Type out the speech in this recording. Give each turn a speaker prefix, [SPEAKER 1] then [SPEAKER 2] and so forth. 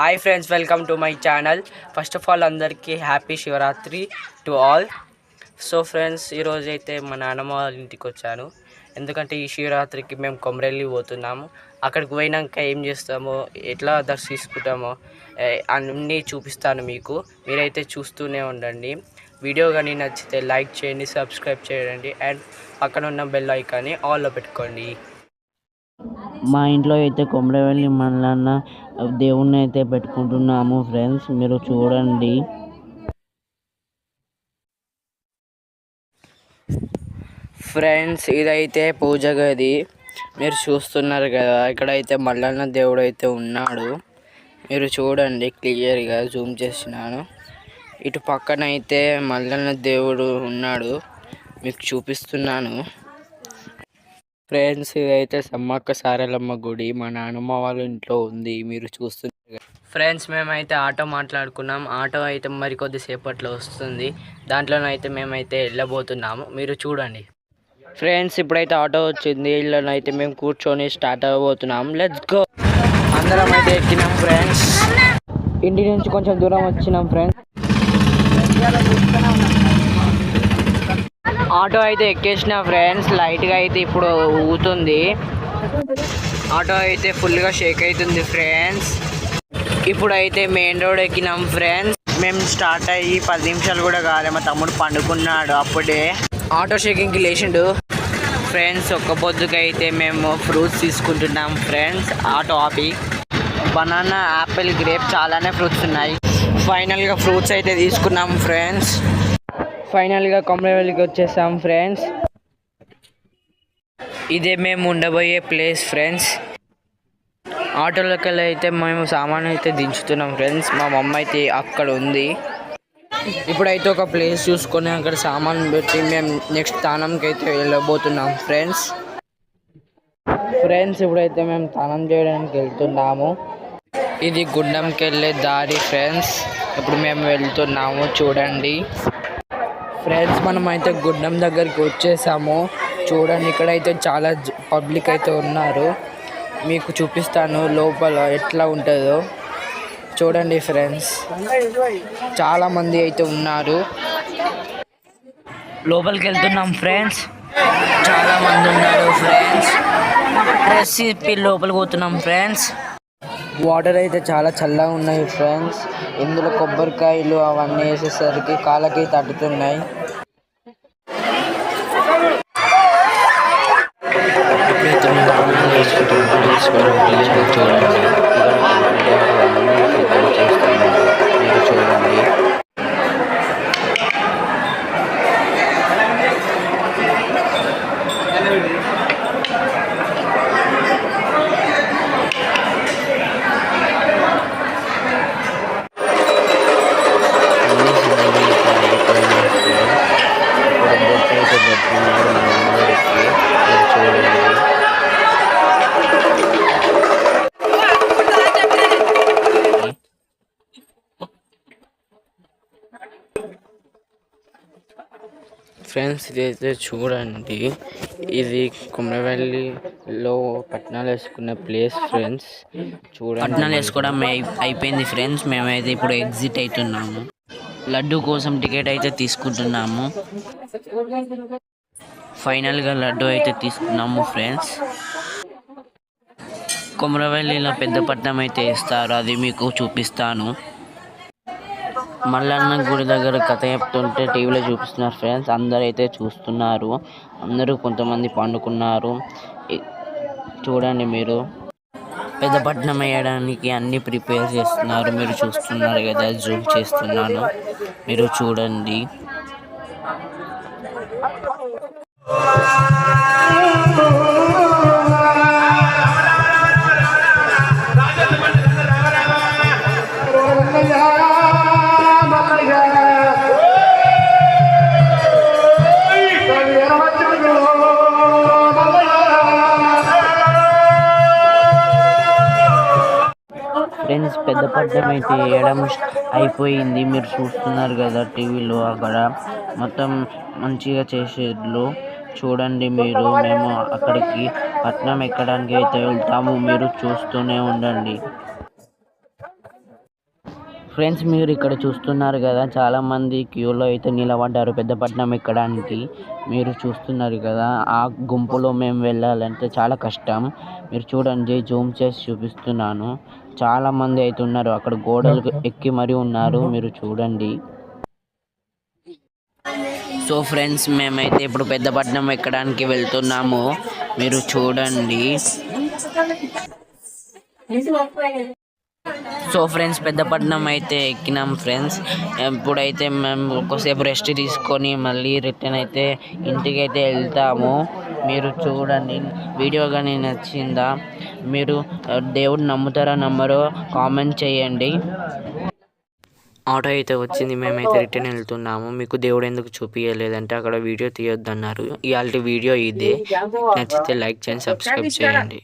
[SPEAKER 1] Hi friends, welcome to my channel. First of all అందరికీ happy Shivaratri to all. So friends, ఈరోజు అయితే మా నాన్నమ్మ వాళ్ళ ఇంటికి వచ్చాను. ఎందుకంటే ఈ శివరాత్రికి మేము కొమరెల్లి పోతున్నాము. అక్కడికి పోయినాక ఏం చేస్తామో, ఎట్లా దర్శించుకుంటామో అన్నీ చూపిస్తాను మీకు. మీరైతే చూస్తూనే ఉండండి. వీడియో కానీ నచ్చితే లైక్ చేయండి, సబ్స్క్రైబ్ చేయండి అండ్ పక్కన ఉన్న బెల్ ఐకాన్ని ఆల్లో పెట్టుకోండి.
[SPEAKER 2] మా ఇంట్లో అయితే కొమరవెల్లి మల్లన్న దేవుణ్ణి అయితే పెట్టుకుంటున్నాము ఫ్రెండ్స్, మీరు చూడండి.
[SPEAKER 1] ఫ్రెండ్స్, ఇదైతే పూజ గది మీరు చూస్తున్నారు కదా. ఇక్కడైతే మల్లన్న దేవుడు అయితే ఉన్నాడు. మీరు చూడండి, క్లియర్గా జూమ్ చేసినాను. ఇటు పక్కన అయితే మల్లన్న దేవుడు ఉన్నాడు, మీకు చూపిస్తున్నాను. ఫ్రెండ్స్, ఇదైతే సమ్మక్క సారలమ్మ గుడి మా నాన్నమ్మ వాళ్ళ ఇంట్లో ఉంది, మీరు చూస్తున్నారు. ఫ్రెండ్స్, మేమైతే ఆటో మాట్లాడుకున్నాం. ఆటో అయితే మరి కొద్దిసేపట్లో వస్తుంది. దాంట్లోనైతే మేమైతే వెళ్ళబోతున్నాము, మీరు చూడండి. ఫ్రెండ్స్, ఇప్పుడైతే ఆటో వచ్చింది. ఇళ్ళనైతే మేము కూర్చొని స్టార్ట్ అవ్వబోతున్నాం. Let's go. అందరం అయితే ఎక్కినాం ఫ్రెండ్స్. ఇంటి నుంచి కొంచెం దూరం వచ్చినాం ఫ్రెండ్స్. ఆటో అయితే ఎక్కేసిన ఫ్రెండ్స్. లైట్గా అయితే ఇప్పుడు ఊగుతుంది. ఆటో అయితే ఫుల్గా షేక్ అవుతుంది ఫ్రెండ్స్. ఇప్పుడైతే మెయిన్ రోడ్ ఎక్కినాం ఫ్రెండ్స్. మేము స్టార్ట్ అయ్యి 10 నిమిషాలు కూడా కాలే, మా తమ్ముడు పండుకున్నాడు అప్పుడే. ఆటో షేకింగ్కి లేచిండు ఫ్రెండ్స్. ఒక్క పొద్దుకైతే మేము ఫ్రూట్స్ తీసుకుంటున్నాం ఫ్రెండ్స్. ఆటో ఆపి బనానా, యాపిల్, గ్రేప్ చాలానే ఫ్రూట్స్ ఉన్నాయి. ఫైనల్గా ఫ్రూట్స్ అయితే తీసుకున్నాం ఫ్రెండ్స్. ఫైనల్గా కొమరవెల్లికి వచ్చేసాం ఫ్రెండ్స్. ఇదే మేము ఉండబోయే ప్లేస్ ఫ్రెండ్స్. ఆటోలోకి అయితే మేము సామాన్ అయితే దించుతున్నాం ఫ్రెండ్స్. మా మమ్మ అయితే అక్కడ ఉంది. ఇప్పుడైతే ఒక ప్లేస్ చూసుకొని అక్కడ సామాన్ పెట్టి మేము నెక్స్ట్ స్థానంకి అయితే వెళ్ళబోతున్నాం ఫ్రెండ్స్. ఇప్పుడైతే మేము స్నానం చేయడానికి వెళ్తున్నాము. ఇది గుండంకి వెళ్ళే దారి ఫ్రెండ్స్. ఇప్పుడు మేము వెళ్తున్నాము, చూడండి ఫ్రెండ్స్. మనం అయితే గుండం దగ్గరికి వచ్చేసాము. చూడండి, ఇక్కడైతే చాలా పబ్లిక్ అయితే ఉన్నారు. మీకు చూపిస్తాను లోపల ఎట్లా ఉంటుందో. చూడండి ఫ్రెండ్స్, చాలా మంది అయితే ఉన్నారు. లోపలికి వెళ్తున్నాం ఫ్రెండ్స్. చాలా మంది ఉన్నారు ఫ్రెండ్స్. డ్రెస్ ఇప్పి లోపలికి పోతున్నాం ఫ్రెండ్స్. వాటర్ అయితే చాలా చల్లగా ఉన్నాయి ఫ్రెండ్స్. ఇందులో కొబ్బరికాయలు అవన్నీ వేసేసరికి కాళ్ళకి తట్టుతున్నాయి. ఫ్రెండ్స్, ఇదైతే చూడండి, ఇది కొమరవెల్లిలో పట్నాలు వేసుకునే ప్లేస్ ఫ్రెండ్స్. చూడండి, పట్నాలు వేసుకోవడం అయిపోయింది ఫ్రెండ్స్. మేమైతే ఇప్పుడు ఎగ్జిట్ అవుతున్నాము. లడ్డు కోసం టికెట్ అయితే తీసుకుంటున్నాము. ఫైనల్గా లడ్డు అయితే తీసుకున్నాము ఫ్రెండ్స్. కొమరవెల్లిలో పెద్ద పట్నం అయితే వేస్తారు, అది మీకు చూపిస్తాను. మల్లన్న గుడి దగ్గర కథ చెప్తుంటే టీవీలో చూపిస్తున్నారు ఫ్రెండ్స్. అందరూ అయితే చూస్తున్నారు. అందరూ కొంతమంది పండుకున్నారు. చూడండి, మీరు పెద్ద పట్నం వేయడానికి అన్ని ప్రిపేర్ చేస్తున్నారు. మీరు చూస్తున్నారు కదా, జూమ్ చేస్తున్నాను, మీరు చూడండి. ఫ్రెండ్స్, పెద్ద పట్నం అయితే వేయడం అయిపోయింది. మీరు చూస్తున్నారు కదా టీవీలో, అక్కడ మొత్తం మంచిగా చేసేట్లు. చూడండి మీరు. మేము అక్కడికి పట్నం ఎక్కడానికి అయితే వెళ్తాము, మీరు చూస్తూనే ఉండండి.
[SPEAKER 2] ఫ్రెండ్స్ మీరు ఇక్కడ చూస్తున్నారు కదా, చాలా మంది క్యూలో అయితే నిలబడ్డారు పెద్దపట్నం ఎక్కడానికి. మీరు చూస్తున్నారు కదా, ఆ గుంపులో మేము వెళ్ళాలంటే చాలా కష్టం. మీరు చూడండి, జూమ్ చేసి చూపిస్తున్నాను. చాలా మంది అయితే ఉన్నారు అక్కడ, గోడలు ఎక్కి మరీ ఉన్నారు, మీరు చూడండి. సో ఫ్రెండ్స్, మేమైతే ఇప్పుడు పెద్దపట్నం ఎక్కడానికి వెళ్తున్నాము, మీరు చూడండి. సో ఫ్రెండ్స్, పెద్దపట్నం అయితే ఎక్కినాం ఫ్రెండ్స్. ఇప్పుడైతే మేము ఒకసేపు రెస్ట్ తీసుకొని మళ్ళీ రిటర్న్ అయితే ఇంటికి అయితే వెళ్తాము. మీరు చూడండి, వీడియో కానీ నచ్చిందా, మీరు దేవుడు నమ్ముతారా నమ్మరో కామెంట్ చేయండి. ఆటో అయితే వచ్చింది, మేమైతే రిటర్న్ వెళ్తున్నాము. మీకు దేవుడు ఎందుకు చూపించలేదంటే అక్కడ వీడియో తీయొద్దన్నారు. ఇవాళ వీడియో ఇదే. నచ్చితే లైక్ చేయండి, సబ్స్క్రైబ్ చేయండి.